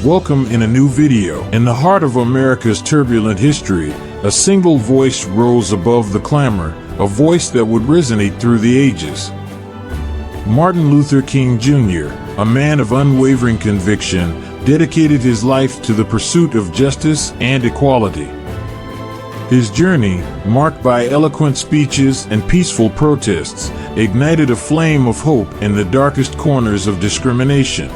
Welcome in a new video. In the heart of America's turbulent history, a single voice rose above the clamor, a voice that would resonate through the ages. Martin Luther King Jr., a man of unwavering conviction, dedicated his life to the pursuit of justice and equality. His journey, marked by eloquent speeches and peaceful protests, ignited a flame of hope in the darkest corners of discrimination.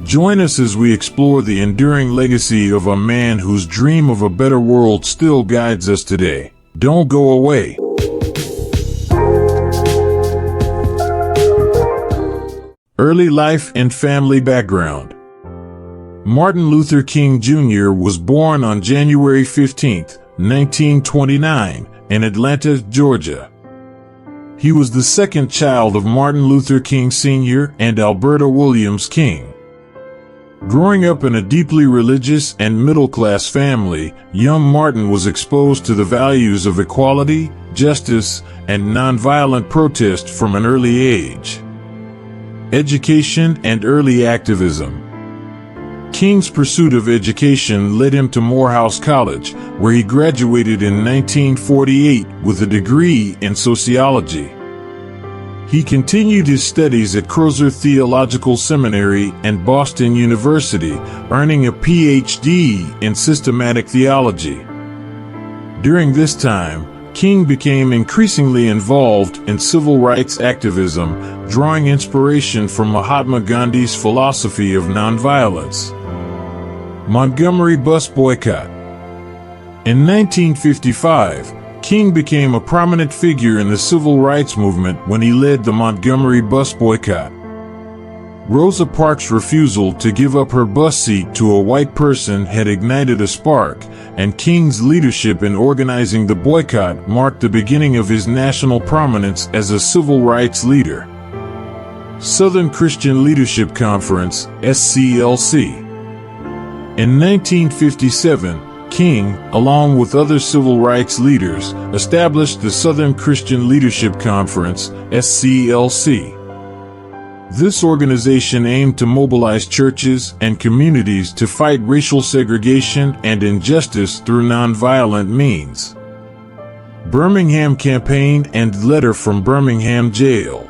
Join us as we explore the enduring legacy of a man whose dream of a better world still guides us today. Don't go away. Early life and family background. Martin Luther King Jr. was born on January 15, 1929, in Atlanta, Georgia. He was the second child of Martin Luther King Sr. and Alberta Williams King. Growing up in a deeply religious and middle-class family, young Martin was exposed to the values of equality, justice, and nonviolent protest from an early age. Education and early activism. King's pursuit of education led him to Morehouse College, where he graduated in 1948 with a degree in sociology. He continued his studies at Crozer Theological Seminary and Boston University, earning a Ph.D. in systematic theology. During this time, King became increasingly involved in civil rights activism, drawing inspiration from Mahatma Gandhi's philosophy of nonviolence. Montgomery Bus Boycott. In 1955, King became a prominent figure in the civil rights movement when he led the Montgomery Bus Boycott. Rosa Parks' refusal to give up her bus seat to a white person had ignited a spark, and King's leadership in organizing the boycott marked the beginning of his national prominence as a civil rights leader. Southern Christian Leadership Conference, SCLC. In 1957, King, along with other civil rights leaders, established the Southern Christian Leadership Conference, SCLC. This organization aimed to mobilize churches and communities to fight racial segregation and injustice through nonviolent means. Birmingham Campaign and Letter from Birmingham Jail.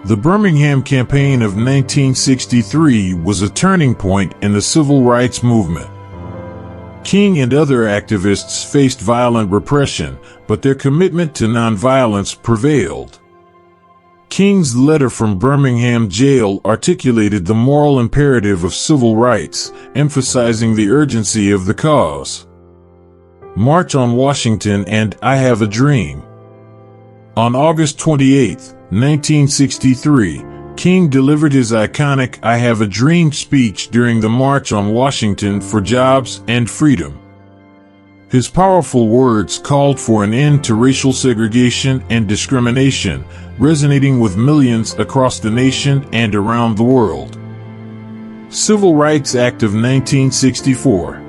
The Birmingham Campaign of 1963 was a turning point in the civil rights movement. King and other activists faced violent repression, but their commitment to nonviolence prevailed. King's letter from Birmingham Jail articulated the moral imperative of civil rights, emphasizing the urgency of the cause. March on Washington and I Have a Dream. On August 28, 1963, King delivered his iconic I Have a Dream speech during the March on Washington for Jobs and Freedom. His powerful words called for an end to racial segregation and discrimination, resonating with millions across the nation and around the world. Civil Rights Act of 1964.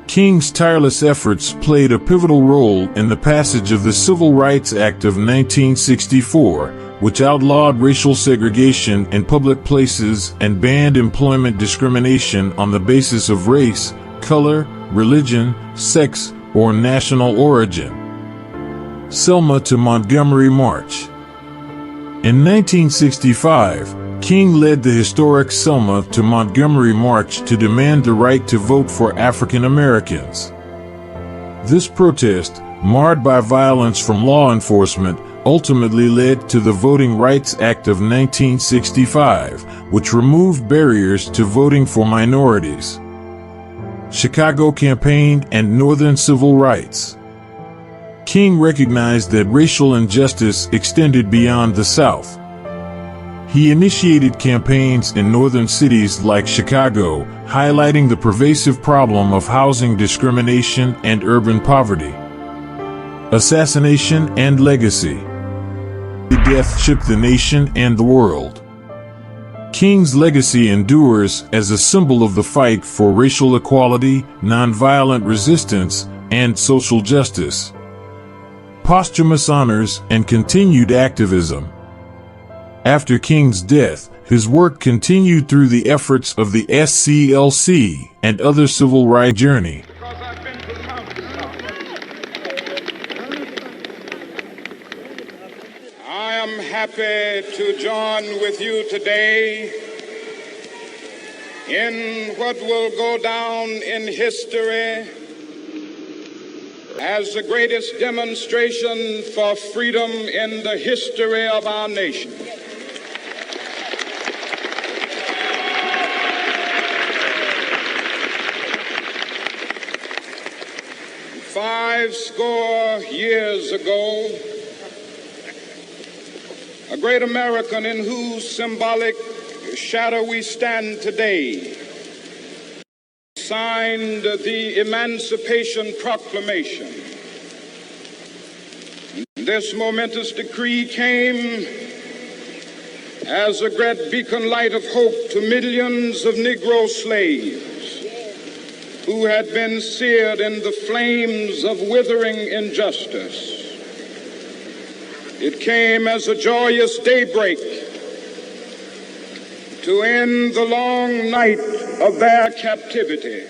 King's tireless efforts played a pivotal role in the passage of the Civil Rights Act of 1964, which outlawed racial segregation in public places and banned employment discrimination on the basis of race, color, religion, sex, or national origin. Selma to Montgomery March. In 1965, King led the historic Selma to Montgomery March to demand the right to vote for African Americans. This protest, marred by violence from law enforcement, ultimately led to the Voting Rights Act of 1965, which removed barriers to voting for minorities. Chicago Campaign and Northern Civil Rights. King recognized that racial injustice extended beyond the South. He initiated campaigns in northern cities like Chicago, highlighting the pervasive problem of housing discrimination and urban poverty. Assassination and legacy. Death shook the nation and the world. King's legacy endures as a symbol of the fight for racial equality, nonviolent resistance, and social justice. Posthumous honors and continued activism. After King's death, His work continued through the efforts of the SCLC and other civil rights journey. I am happy to join with you today in what will go down in history as the greatest demonstration for freedom in the history of our nation. Five score years ago, a great American in whose symbolic shadow we stand today signed the Emancipation Proclamation. This momentous decree came as a great beacon light of hope to millions of Negro slaves who had been seared in the flames of withering injustice. It came as a joyous daybreak to end the long night of their captivity.